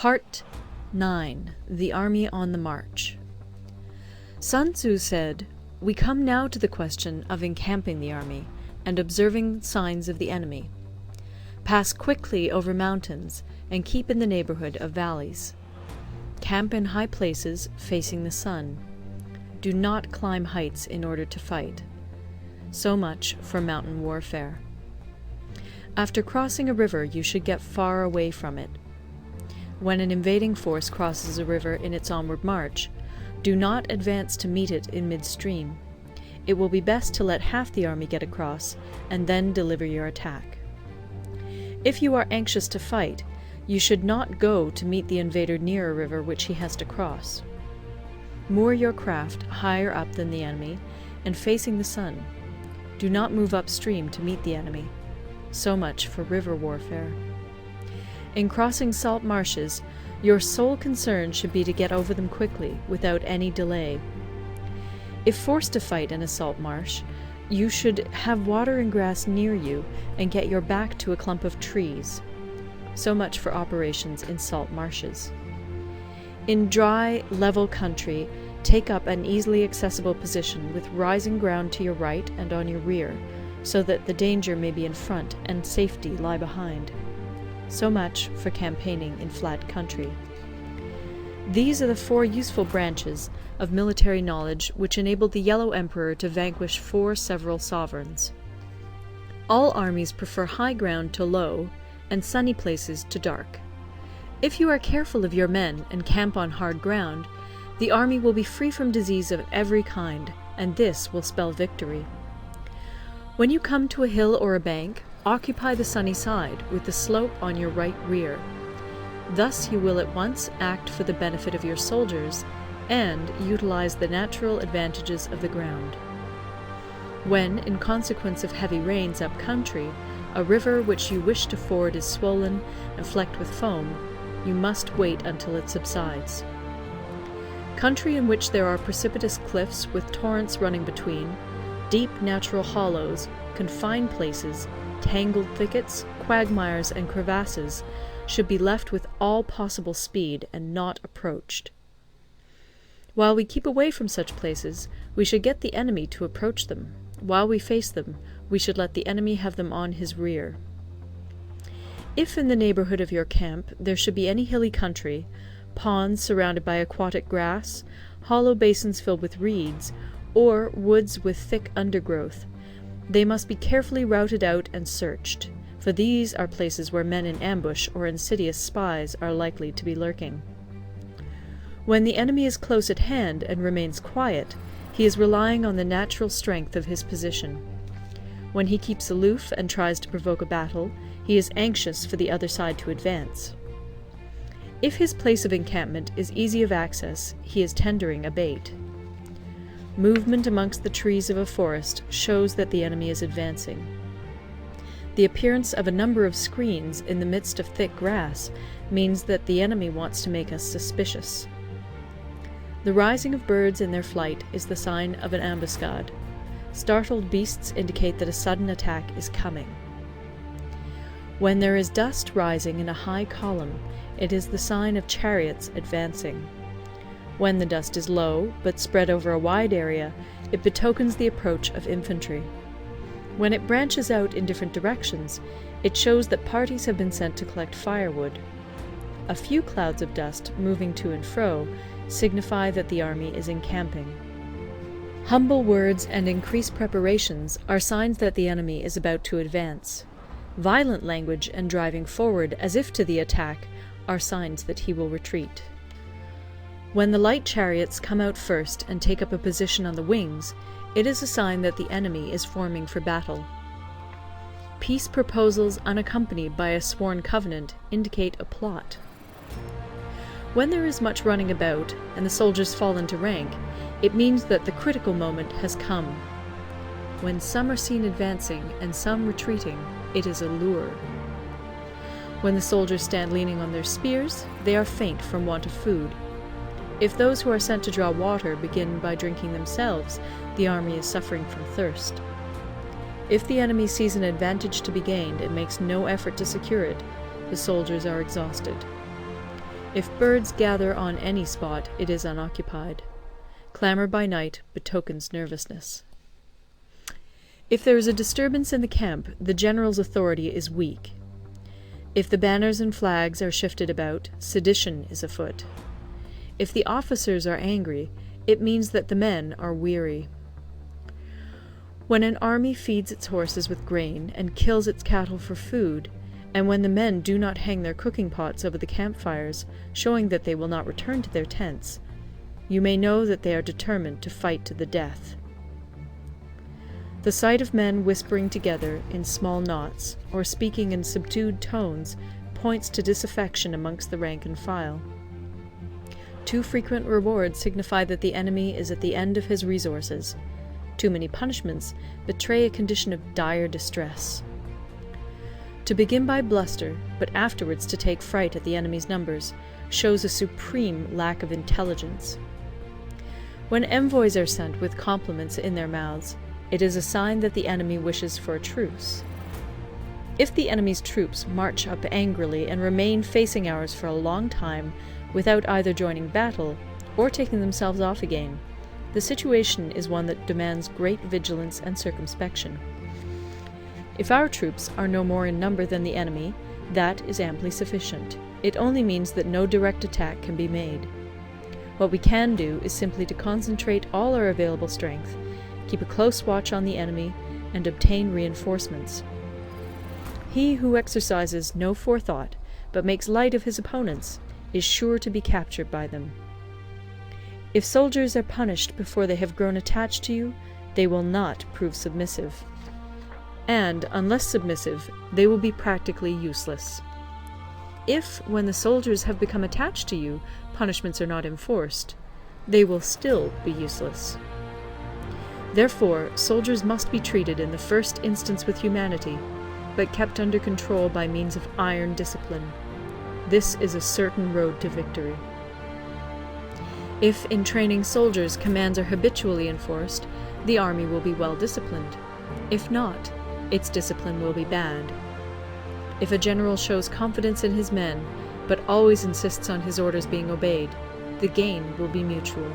Part 9. The Army on the March. Sun Tzu said, "We come now to the question of encamping the army, and observing signs of the enemy. Pass quickly over mountains, and keep in the neighborhood of valleys. Camp in high places, facing the sun. Do not climb heights in order to fight." So much for mountain warfare. After crossing a river, you should get far away from it. When an invading force crosses a river in its onward march, do not advance to meet it in midstream. It will be best to let half the army get across, and then deliver your attack. If you are anxious to fight, you should not go to meet the invader near a river which he has to cross. Moor your craft higher up than the enemy, and facing the sun. Do not move upstream to meet the enemy. So much for river warfare. In crossing salt-marshes, your sole concern should be to get over them quickly, without any delay. If forced to fight in a salt marsh, you should have water and grass near you and get your back to a clump of trees. So much for operations in salt marshes. In dry, level country, take up an easily accessible position with rising ground to your right and on your rear, so that the danger may be in front and safety lie behind. So much for campaigning in flat country. These are the 4 useful branches of military knowledge which enabled the Yellow Emperor to vanquish 4 several sovereigns. All armies prefer high ground to low, and sunny places to dark. If you are careful of your men and camp on hard ground, the army will be free from disease of every kind, and this will spell victory. When you come to a hill or a bank, occupy the sunny side, with the slope on your right rear. Thus you will at once act for the benefit of your soldiers, and utilize the natural advantages of the ground. When, in consequence of heavy rains up country, a river which you wish to ford is swollen and flecked with foam, you must wait until it subsides. Country in which there are precipitous cliffs with torrents running between, deep natural hollows, confined places, tangled thickets, quagmires, and crevasses should be left with all possible speed and not approached. While we keep away from such places, we should get the enemy to approach them. While we face them, we should let the enemy have them on his rear. If in the neighborhood of your camp there should be any hilly country, ponds surrounded by aquatic grass, hollow basins filled with reeds, or woods with thick undergrowth, they must be carefully routed out and searched, for these are places where men in ambush or insidious spies are likely to be lurking. When the enemy is close at hand and remains quiet, he is relying on the natural strength of his position. When he keeps aloof and tries to provoke a battle, he is anxious for the other side to advance. If his place of encampment is easy of access, he is tendering a bait. Movement amongst the trees of a forest shows that the enemy is advancing. The appearance of a number of screens in the midst of thick grass means that the enemy wants to make us suspicious. The rising of birds in their flight is the sign of an ambuscade. Startled beasts indicate that a sudden attack is coming. When there is dust rising in a high column, it is the sign of chariots advancing. When the dust is low, but spread over a wide area, it betokens the approach of infantry. When it branches out in different directions, it shows that parties have been sent to collect firewood. A few clouds of dust moving to and fro signify that the army is encamping. Humble words and increased preparations are signs that the enemy is about to advance. Violent language and driving forward as if to the attack are signs that he will retreat. When the light chariots come out first and take up a position on the wings, it is a sign that the enemy is forming for battle. Peace proposals unaccompanied by a sworn covenant indicate a plot. When there is much running about and the soldiers fall into rank, it means that the critical moment has come. When some are seen advancing and some retreating, it is a lure. When the soldiers stand leaning on their spears, they are faint from want of food. If those who are sent to draw water begin by drinking themselves, the army is suffering from thirst. If the enemy sees an advantage to be gained and makes no effort to secure it, the soldiers are exhausted. If birds gather on any spot, it is unoccupied. Clamour by night betokens nervousness. If there is a disturbance in the camp, the general's authority is weak. If the banners and flags are shifted about, sedition is afoot. If the officers are angry, it means that the men are weary. When an army feeds its horses with grain and kills its cattle for food, and when the men do not hang their cooking pots over the campfires, showing that they will not return to their tents, you may know that they are determined to fight to the death. The sight of men whispering together in small knots, or speaking in subdued tones, points to disaffection amongst the rank and file. Too frequent rewards signify that the enemy is at the end of his resources. Too many punishments betray a condition of dire distress. To begin by bluster, but afterwards to take fright at the enemy's numbers, shows a supreme lack of intelligence. When envoys are sent with compliments in their mouths, it is a sign that the enemy wishes for a truce. If the enemy's troops march up angrily and remain facing ours for a long time without either joining battle or taking themselves off again, the situation is one that demands great vigilance and circumspection. If our troops are no more in number than the enemy, that is amply sufficient. It only means that no direct attack can be made. What we can do is simply to concentrate all our available strength, keep a close watch on the enemy, and obtain reinforcements. He who exercises no forethought, but makes light of his opponents, is sure to be captured by them. If soldiers are punished before they have grown attached to you, they will not prove submissive. And, unless submissive, they will be practically useless. If, when the soldiers have become attached to you, punishments are not enforced, they will still be useless. Therefore, soldiers must be treated in the first instance with humanity, but kept under control by means of iron discipline. This is a certain road to victory. If, in training soldiers, commands are habitually enforced, the army will be well disciplined. If not, its discipline will be bad. If a general shows confidence in his men, but always insists on his orders being obeyed, the gain will be mutual.